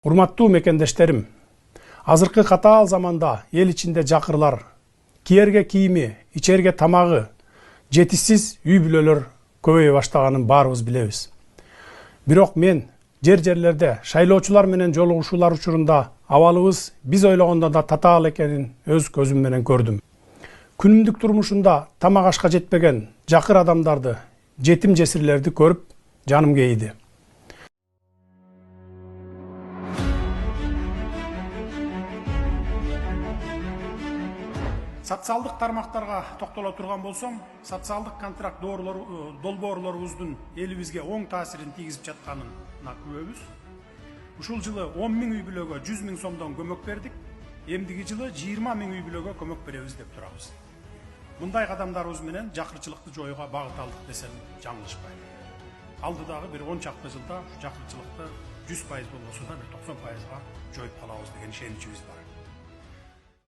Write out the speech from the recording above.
Урматтуу мекендештерим, азыркы катаал заманда эл ичинде жакырлар, кийерге кийими, ичерге тамагы, жетишсиз үй бүлөлөр көбөйө баштаганын баарыбыз билебиз. Бирок мен жерлерде шайлоочулар менен жолугушуулар учурунда абалыбыз биз ойлогондон да татаал экенин өз көзүм менен көрдүм. Күнүмдүк турмушунда тамак ашка жетпеген жакыр адамдарды, жетим жесирлерди көрүп жаным кейиди. Социалдык тармактарга токтоло турган болсом, социалдык контракт долбоорлорубуздун элибизге оң таасирин тийгизип жатканына күбөбүз. Ушул жылы 10 000 үй бүлөгө 100 000 сомдон көмөк бердик. Эмдиги жылы 20 000 үй бүлөгө көмөк беребиз деп турабыз. Мындай кадамдарыбыз менен жакырчылыкты жоюуга багыт алдык десем жаңылышпайм. Алдыдагы бир 10 чакты жылда жакырчылыкты 100% болбосо да бир 90%га жоюп калабыз деген ишеничибиз бар.